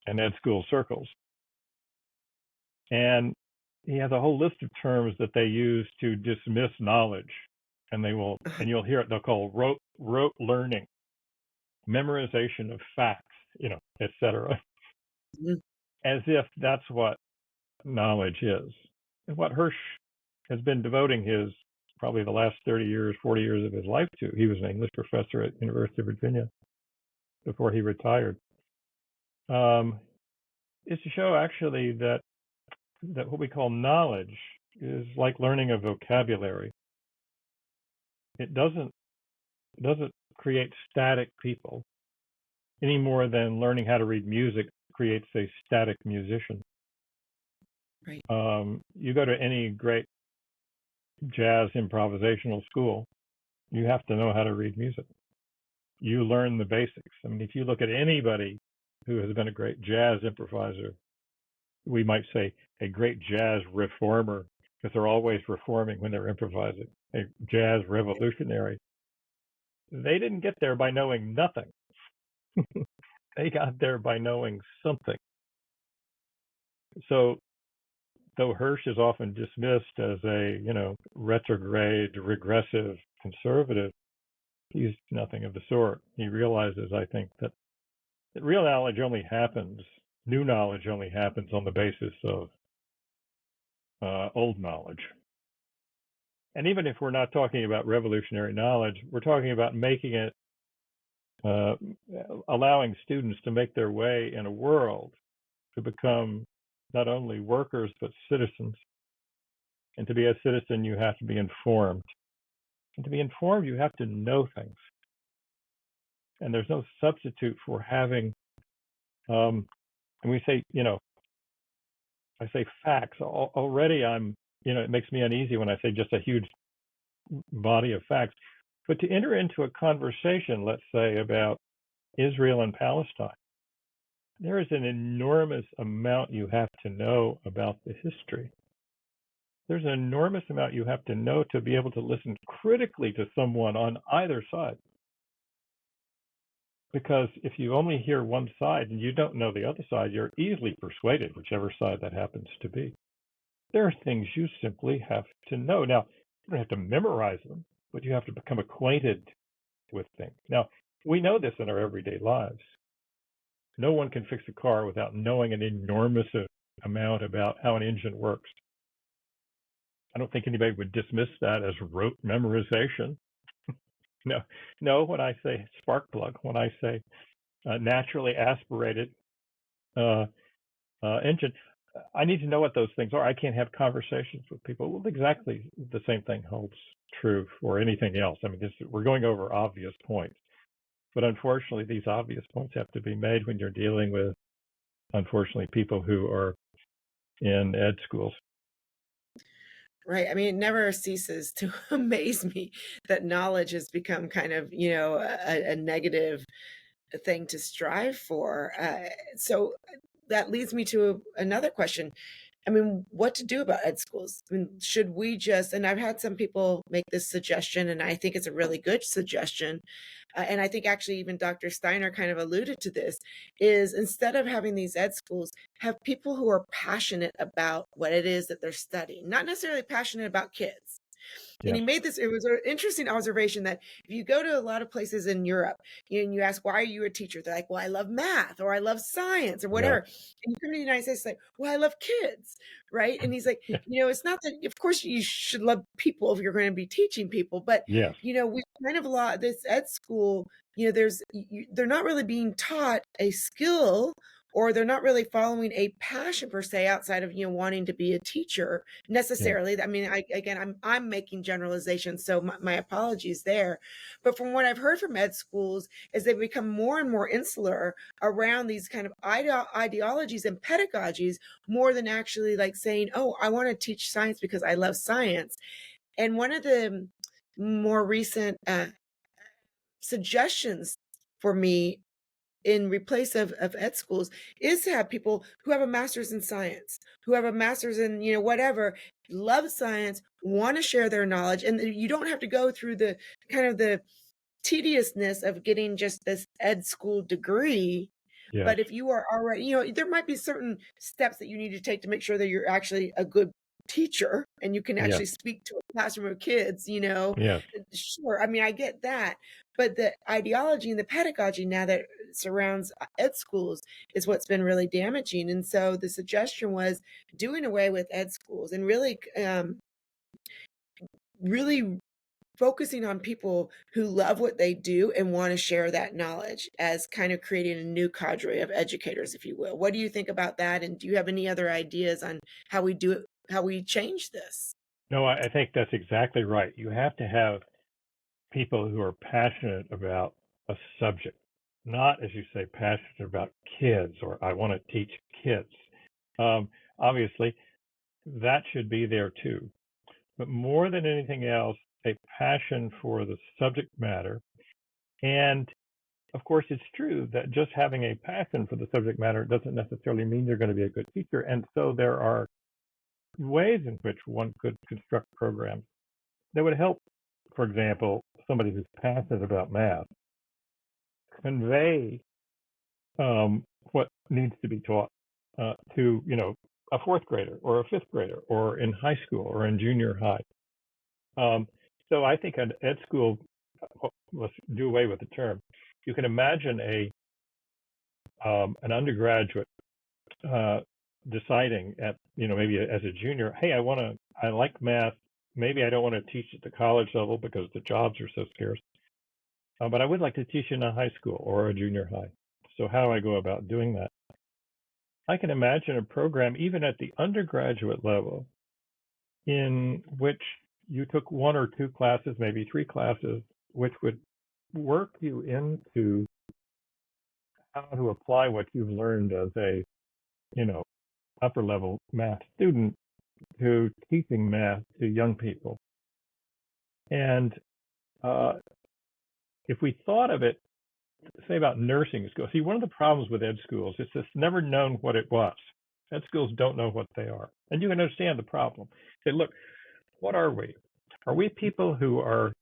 and ed school circles. And he has a whole list of terms that they use to dismiss knowledge. And and you'll hear it, they'll call rote learning, memorization of facts, et cetera, as if that's what knowledge is. And what Hirsch has been devoting probably the last 30 years, 40 years of his life to. He was an English professor at University of Virginia before he retired. Is to show actually that what we call knowledge is like learning a vocabulary. It doesn't create static people any more than learning how to read music creates a static musician. Right. You go to any great jazz improvisational school, you have to know how to read music. You learn the basics. I mean, if you look at anybody who has been a great jazz improviser, we might say a great jazz reformer, because they're always reforming when they're improvising. A jazz revolutionary. They didn't get there by knowing nothing. They got there by knowing something. So though Hirsch is often dismissed as a, retrograde, regressive conservative, he's nothing of the sort. He realizes, I think, that real knowledge only happens, new knowledge only happens on the basis of old knowledge. And even if we're not talking about revolutionary knowledge, we're talking about making it, allowing students to make their way in a world to become not only workers, but citizens. And to be a citizen, you have to be informed. And to be informed, you have to know things. And there's no substitute for having, and we say, I say facts. Already it makes me uneasy when I say just a huge body of facts. But to enter into a conversation, let's say, about Israel and Palestine, there is an enormous amount you have to know about the history. There's an enormous amount you have to know to be able to listen critically to someone on either side. Because if you only hear one side and you don't know the other side, you're easily persuaded, whichever side that happens to be. There are things you simply have to know. Now, you don't have to memorize them, but you have to become acquainted with things. Now, we know this in our everyday lives. No one can fix a car without knowing an enormous amount about how an engine works. I don't think anybody would dismiss that as rote memorization. No. When I say spark plug, when I say naturally aspirated engine, I need to know what those things are. I can't have conversations with people. Well, exactly the same thing holds true for anything else. I mean, we're going over obvious points, but unfortunately, these obvious points have to be made when you're dealing with, unfortunately, people who are in ed schools. Right. I mean, it never ceases to amaze me that knowledge has become kind of, a negative thing to strive for. So that leads me to another question. I mean, what to do about ed schools? I mean, should we just, and I've had some people make this suggestion, and I think it's a really good suggestion. And I think actually even Dr. Steiner kind of alluded to this, is instead of having these ed schools, have people who are passionate about what it is that they're studying, not necessarily passionate about kids. And Yes. he made this, it was an interesting observation that if you go to a lot of places in Europe and you ask, why are you a teacher? They're like, well, I love math or I love science or whatever. Yes. And you come to the United States, like, well, I love kids, right? And he's like, it's not that, of course, you should love people if you're going to be teaching people, but, Yes. we kind of this ed school, they're not really being taught a skill, or they're not really following a passion per se outside of wanting to be a teacher necessarily. Yes. I mean, I'm making generalizations, so my apologies there. But from what I've heard from ed schools is they've become more and more insular around these kind of ideologies and pedagogies, more than actually like saying, oh, I want to teach science because I love science. And one of the more recent suggestions for me in replace of ed schools is to have people who have a master's in science, who have a master's in, whatever, love science, want to share their knowledge. And you don't have to go through the kind of the tediousness of getting just this ed school degree. Yes. But if you are already, there might be certain steps that you need to take to make sure that you're actually a good teacher and you can actually Yes. speak to a classroom of kids, Yes. Sure. I mean, I get that. But the ideology and the pedagogy now that surrounds ed schools is what's been really damaging. And so the suggestion was doing away with ed schools and really focusing on people who love what they do and want to share that knowledge, as kind of creating a new cadre of educators, if you will. What do you think about that? And do you have any other ideas on how we do it, how we change this? No, I think that's exactly right. You have to have people who are passionate about a subject, not, as you say, passionate about kids or I want to teach kids. Obviously, that should be there too. But more than anything else, a passion for the subject matter. And of course, it's true that just having a passion for the subject matter doesn't necessarily mean you're going to be a good teacher. And so there are ways in which one could construct programs that would help, for example, somebody who's passionate about math convey what needs to be taught to, a fourth grader or a fifth grader or in high school or in junior high. So I think an ed school, let's do away with the term. You can imagine an undergraduate deciding at, maybe as a junior, hey, I like math. Maybe I don't want to teach at the college level because the jobs are so scarce, but I would like to teach in a high school or a junior high. So how do I go about doing that? I can imagine a program even at the undergraduate level in which you took one or two classes, maybe three classes, which would work you into how to apply what you've learned as a, upper level math student to teaching math to young people. And if we thought of it, say about nursing schools, see, one of the problems with ed schools is it's never known what it was. Ed schools don't know what they are. And you can understand the problem. Say, look, what are we? Are we people who are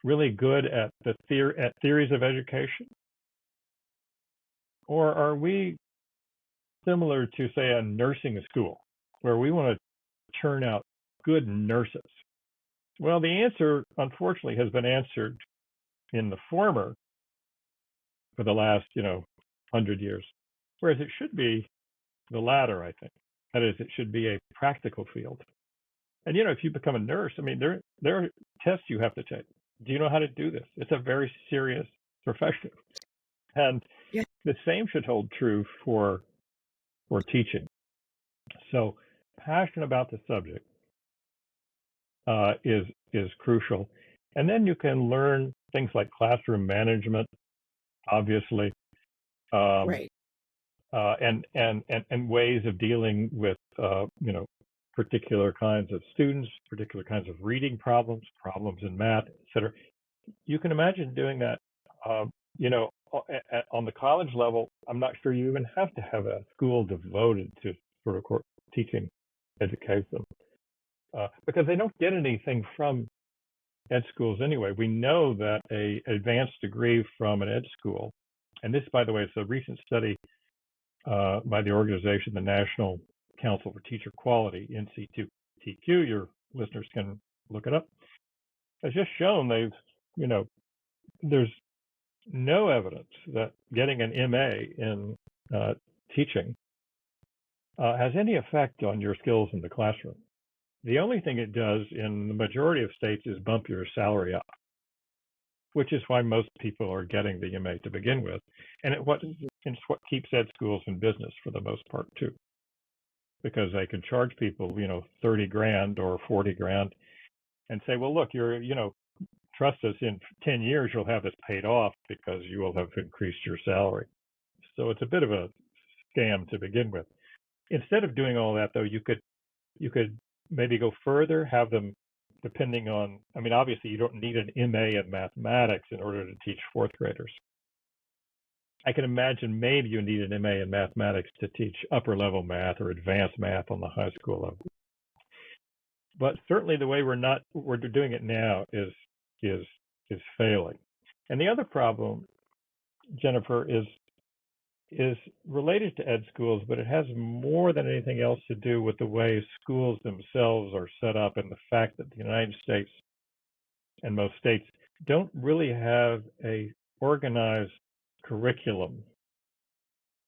really good at at theories of education? Or are we similar to, say, a nursing school where we want to churn out good nurses? Well, the answer, unfortunately, has been answered in the former for the last, 100 years, whereas it should be the latter, I think. That is, it should be a practical field. And, if you become a nurse, I mean, there are tests you have to take. Do you know how to do this? It's a very serious profession. And Yeah. the same should hold true for teaching. So passion about the subject is crucial. And then you can learn things like classroom management, obviously, Right. and ways of dealing with particular kinds of students, particular kinds of reading problems in math, et cetera. You can imagine doing that. On the college level, I'm not sure you even have to have a school devoted to sort of teaching education because they don't get anything from ed schools anyway. We know that a advanced degree from an ed school, and this, by the way, is a recent study by the organization, the National Council for Teacher Quality, NCTQ. Your listeners can look it up. Has just shown there's no evidence that getting an MA in teaching has any effect on your skills in the classroom. The only thing it does in the majority of states is bump your salary up, which is why most people are getting the MA to begin with. And it's what keeps ed schools in business for the most part too, because they can charge people, $30,000 or $40,000 and say, well, look, trust us, in 10 years, you'll have this paid off because you will have increased your salary. So it's a bit of a scam to begin with. Instead of doing all that, though, you could maybe go further, have them depending on, obviously you don't need an MA in mathematics in order to teach fourth graders. I can imagine maybe you need an MA in mathematics to teach upper level math or advanced math on the high school level. But certainly the way we're doing it now is failing. And the other problem, Jennifer, is related to ed schools, but it has more than anything else to do with the way schools themselves are set up and the fact that the United States and most states don't really have a organized curriculum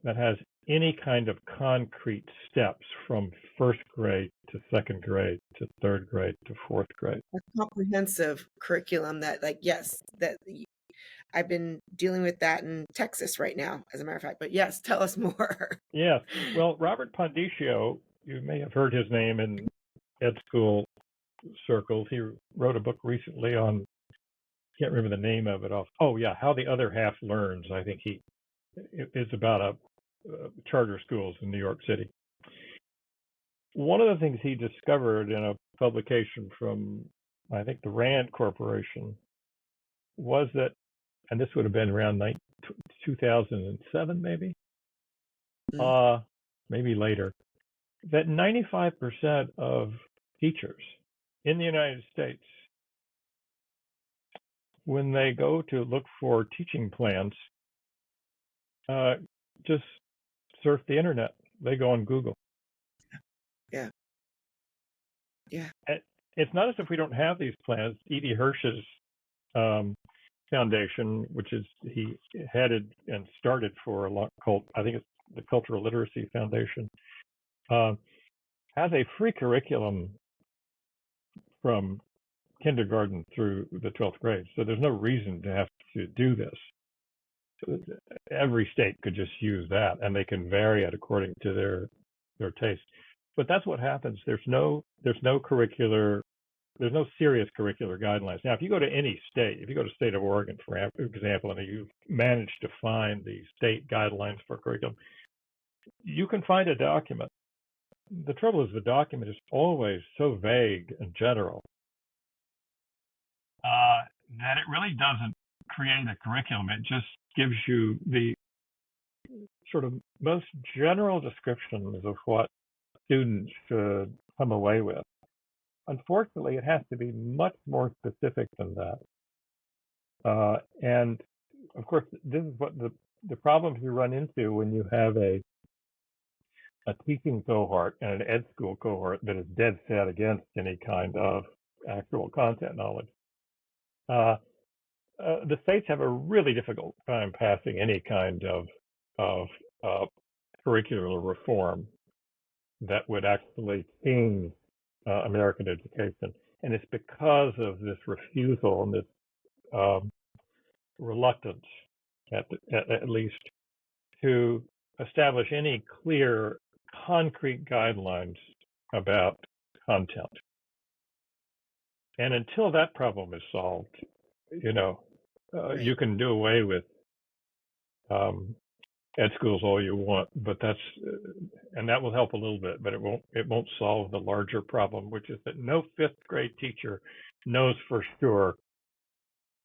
that has any kind of concrete steps from first grade to second grade to third grade to fourth grade. A comprehensive curriculum that I've been dealing with that in Texas right now, as a matter of fact. But yes, tell us more. Yeah. Well, Robert Pondicchio, you may have heard his name in ed school circles. He wrote a book recently on, can't remember the name of it off. Oh yeah, How the Other Half Learns. I think it's about charter schools in New York City. One of the things he discovered in a publication from, I think, the Rand Corporation was that, and this would have been around 2007 maybe, maybe later, that 95% of teachers in the United States, when they go to look for teaching plans, just surf the internet. They go on Google. Yeah. Yeah. It's not as if we don't have these plans. E.D. Hirsch's foundation, which is he headed and started for a cult, I think it's the Cultural Literacy Foundation, has a free curriculum from kindergarten through the 12th grade. So there's no reason to have to do this. So every state could just use that, and they can vary it according to their taste. But that's what happens. There's no serious curricular guidelines. Now, if you go to any state, if you go to the state of Oregon, for example, and you manage to find the state guidelines for curriculum, you can find a document. The trouble is the document is always so vague and general that it really doesn't create a curriculum. It just gives you the sort of most general descriptions of what students should come away with. Unfortunately, it has to be much more specific than that. And of course, this is what the problems you run into when you have a teaching cohort and an ed school cohort that is dead set against any kind of actual content knowledge. The states have a really difficult time passing any kind of curricular reform that would actually change American education, and it's because of this refusal and this reluctance, at least, to establish any clear, concrete guidelines about content. And until that problem is solved, right. You can do away with ed schools all you want, but and that will help a little bit, but it won't solve the larger problem, which is that no fifth grade teacher knows for sure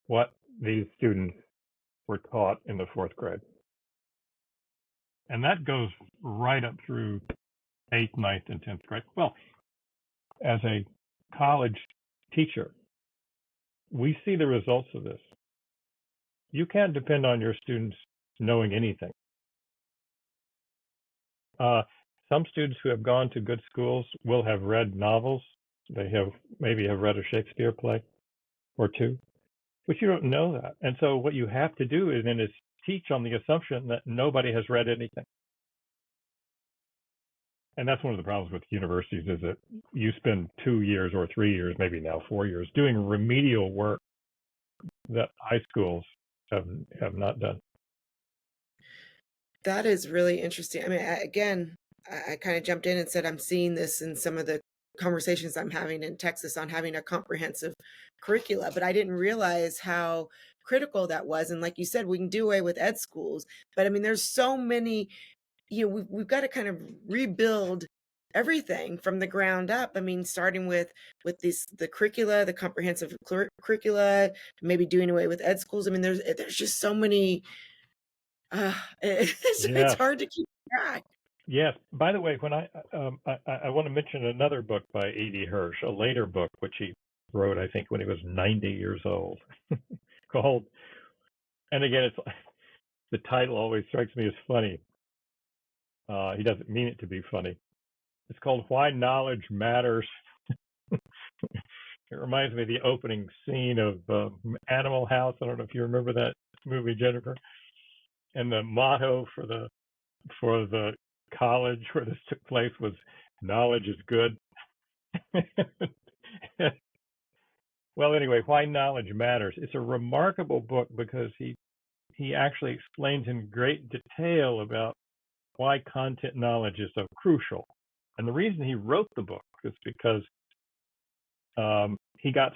what these students were taught in the fourth grade. And that goes right up through 8th, 9th, and 10th grade. Well, as a college teacher, we see the results of this. You can't depend on your students knowing anything. Some students who have gone to good schools will have read novels. They maybe have read a Shakespeare play or two, but you don't know that. And so what you have to do is teach on the assumption that nobody has read anything. And that's one of the problems with universities, is that you spend 2 years or 3 years, maybe now 4 years, doing remedial work that high schools have not done. That is really interesting. I mean, I kind of jumped in and said I'm seeing this in some of the conversations I'm having in Texas on having a comprehensive curricula, but I didn't realize how critical that was. And like you said, we can do away with ed schools, but I mean, there's so many, we've got to kind of rebuild everything from the ground up. I mean, starting with the curricula, the comprehensive curricula, maybe doing away with ed schools. I mean, there's just so many. It's hard to keep track. Yes. By the way, when I want to mention another book by E.D. Hirsch, a later book which he wrote, I think, when he was 90 years old, called. And again, it's the title always strikes me as funny. He doesn't mean it to be funny. It's called "Why Knowledge Matters." It reminds me of the opening scene of Animal House. I don't know if you remember that movie, Jennifer. And the motto for the college where this took place was "Knowledge is good." Well, anyway, "Why Knowledge Matters." It's a remarkable book because he actually explains in great detail about why content knowledge is so crucial. And the reason he wrote the book is because he got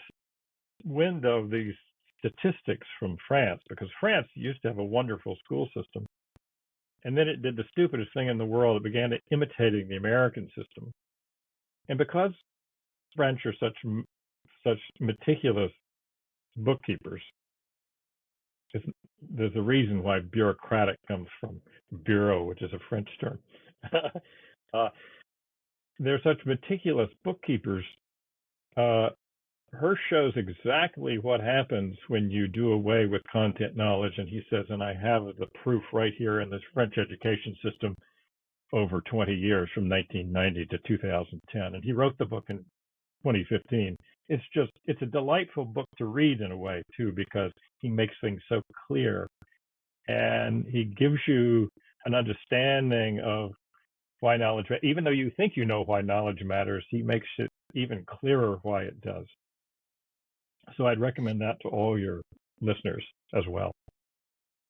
wind of these statistics from France, because France used to have a wonderful school system. And then it did the stupidest thing in the world. It began imitating the American system. And because French are such meticulous bookkeepers, there's a reason why bureaucratic comes from bureau, which is a French term. they're such meticulous bookkeepers. Hirsch shows exactly what happens when you do away with content knowledge. And he says, and I have the proof right here in this French education system over 20 years from 1990 to 2010. And he wrote the book in 2015. It's a delightful book to read in a way, too, because he makes things so clear. And he gives you an understanding of why knowledge, even though you think you know why knowledge matters, he makes it even clearer why it does. So I'd recommend that to all your listeners as well.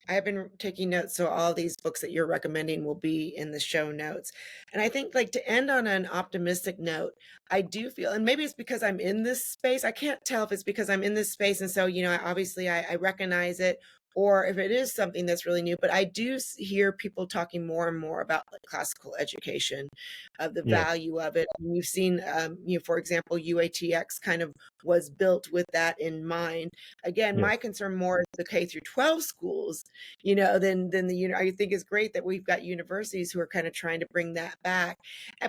I have been taking notes, so all these books that you're recommending will be in the show notes. And I think, like, to end on an optimistic note, I do feel, and maybe it's because I'm in this space. I can't tell if it's because I'm in this space, and so I recognize it, or if it is something that's really new. But I do hear people talking more and more about, like, classical education, of the Yes. value of it. And you've seen, for example, UATX kind of was built with that in mind. Again, Yes. my concern more is the K through 12 schools, than the I think it's great that we've got universities who are kind of trying to bring that back.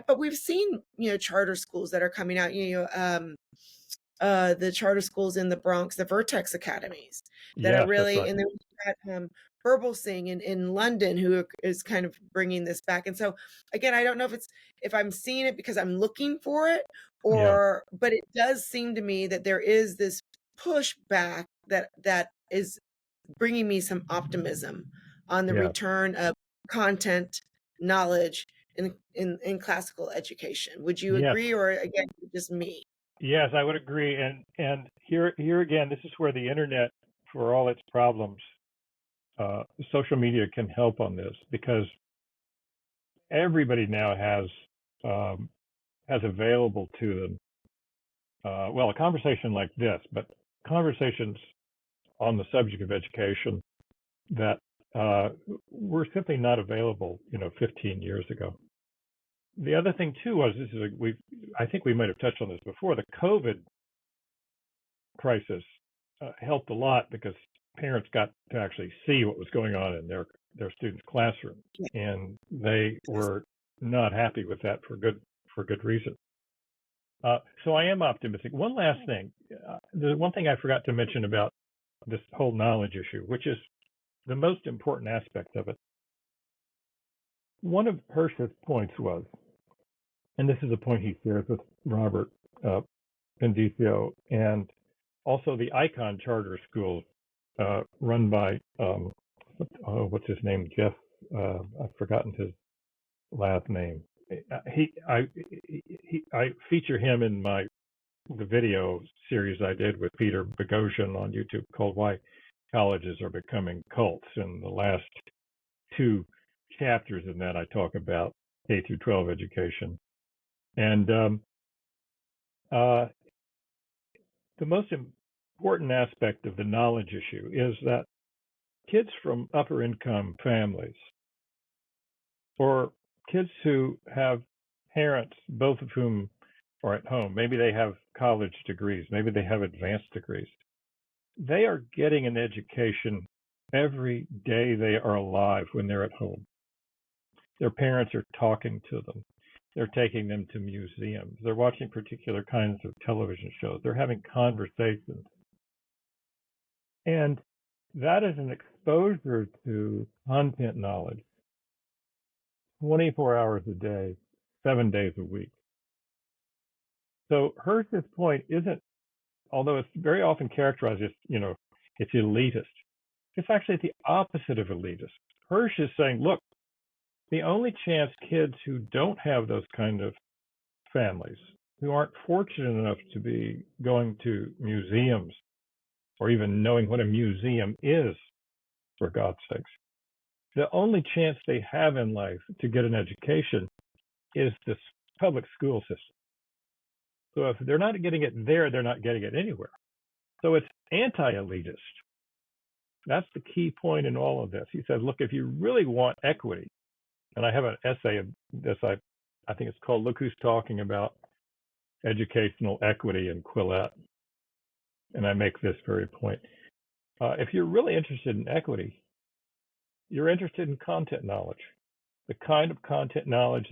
But we've seen, charter schools that are coming out, the charter schools in the Bronx, the Vertex Academies that are Yes, that's really, right. and then we've got Verbal Sing in London, who is kind of bringing this back. And so again, I don't know if I'm seeing it because I'm looking for it, Yeah. but it does seem to me that there is this pushback that is bringing me some optimism on the Yeah. return of content knowledge in classical education. Would you Yes. agree, or again, just me? Yes, I would agree. And here again, this is where the internet, for all its problems, social media can help on this, because everybody now has available to them, a conversation like this, but conversations on the subject of education that were simply not available, 15 years ago. The other thing too was, I think we might have touched on this before. The COVID crisis helped a lot, because parents got to actually see what was going on in their students' classroom, and they were not happy with that for good reason. So I am optimistic. One last thing, the one thing I forgot to mention about this whole knowledge issue, which is the most important aspect of it. One of Hirsch's points was, and this is a point he shares with Robert Indicio, and also the Icon Charter School, run by what's his name, Jeff? I've forgotten his last name. I feature him in the video series I did with Peter Boghossian on YouTube called "Why Colleges Are Becoming Cults." And the last two chapters in that, I talk about K through 12 education. And the most important aspect of the knowledge issue is that kids from upper income families, or kids who have parents, both of whom are at home, maybe they have college degrees, maybe they have advanced degrees, they are getting an education every day they are alive when they're at home. Their parents are talking to them. They're taking them to museums. They're watching particular kinds of television shows. They're having conversations. And that is an exposure to content knowledge 24 hours a day, 7 days a week. So Hirsch's point isn't, although it's very often characterized as, it's elitist. It's actually the opposite of elitist. Hirsch is saying, look, the only chance kids who don't have those kind of families, who aren't fortunate enough to be going to museums or even knowing what a museum is, for God's sakes, the only chance they have in life to get an education is this public school system. So if they're not getting it there, they're not getting it anywhere. So it's anti-elitist. That's the key point in all of this. He said, look, if you really want equity, and I have an essay of this, I think it's called "Look Who's Talking About Educational Equity" in Quillette. And I make this very point. If you're really interested in equity, you're interested in content knowledge, the kind of content knowledge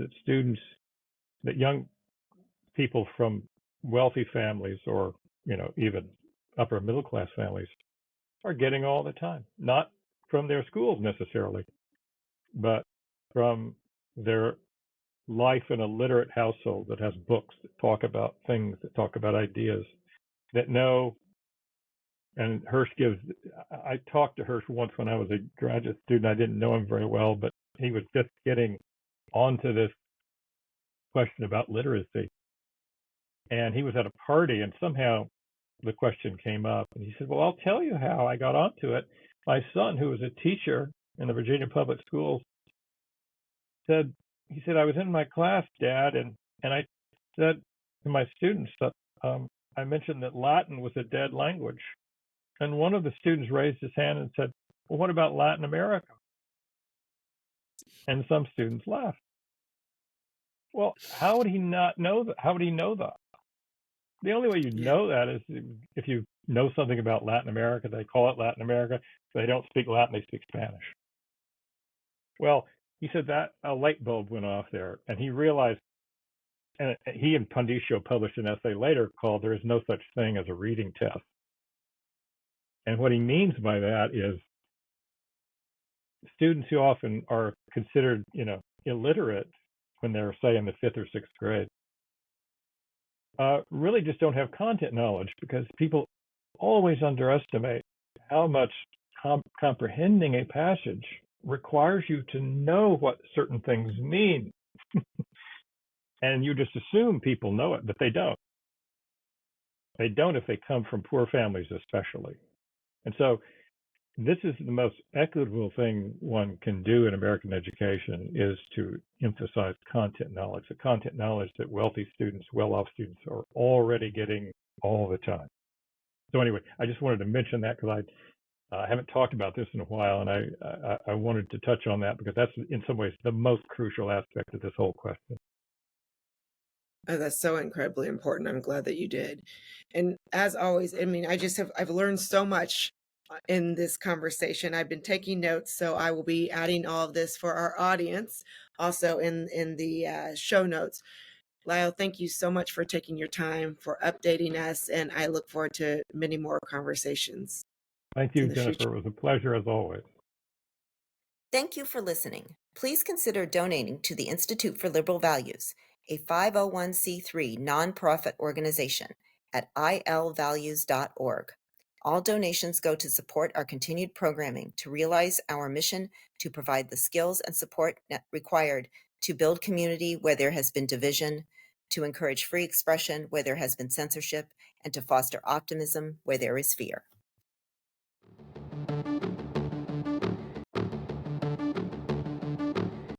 that young people from wealthy families or, even upper middle class families are getting all the time, not from their schools necessarily, but from their life in a literate household that has books that talk about things, that talk about ideas, that know. And I talked to Hirsch once when I was a graduate student. I didn't know him very well, but he was just getting onto this question about literacy. And he was at a party, and somehow the question came up. And he said, well, I'll tell you how I got onto it. My son, who was a teacher in the Virginia public schools, he said, I was in my class, Dad, and I said to my students that I mentioned that Latin was a dead language. And one of the students raised his hand and said, well, what about Latin America? And some students laughed. Well, how would he not know that? How would he know that? The only way you know that is if you know something about Latin America. They call it Latin America. If they don't speak Latin, they speak Spanish. Well, he said that a light bulb went off there, and he realized, and he and Pondiccio published an essay later called There is No Such Thing as a Reading Test. And what he means by that is students who often are considered, illiterate when they're, say, in the 5th or 6th grade, really just don't have content knowledge, because people always underestimate how much comprehending a passage requires you to know what certain things mean. And you just assume people know it, but they don't. They don't if they come from poor families especially. And so this is the most equitable thing one can do in American education, is to emphasize content knowledge, the content knowledge that wealthy students, well-off students are already getting all the time. So anyway, I just wanted to mention that because I haven't talked about this in a while, and I wanted to touch on that because that's in some ways the most crucial aspect of this whole question. Oh, that's so incredibly important. I'm glad that you did. And as always, I mean, I've learned so much in this conversation. I've been taking notes, so I will be adding all of this for our audience also in the show notes. Lyell, thank you so much for taking your time, for updating us, and I look forward to many more conversations. Thank you, Jennifer. It was a pleasure as always. Thank you for listening. Please consider donating to the Institute for Liberal Values, a 501c3 nonprofit organization, at ilvalues.org. All donations go to support our continued programming to realize our mission to provide the skills and support required to build community where there has been division, to encourage free expression where there has been censorship, and to foster optimism where there is fear.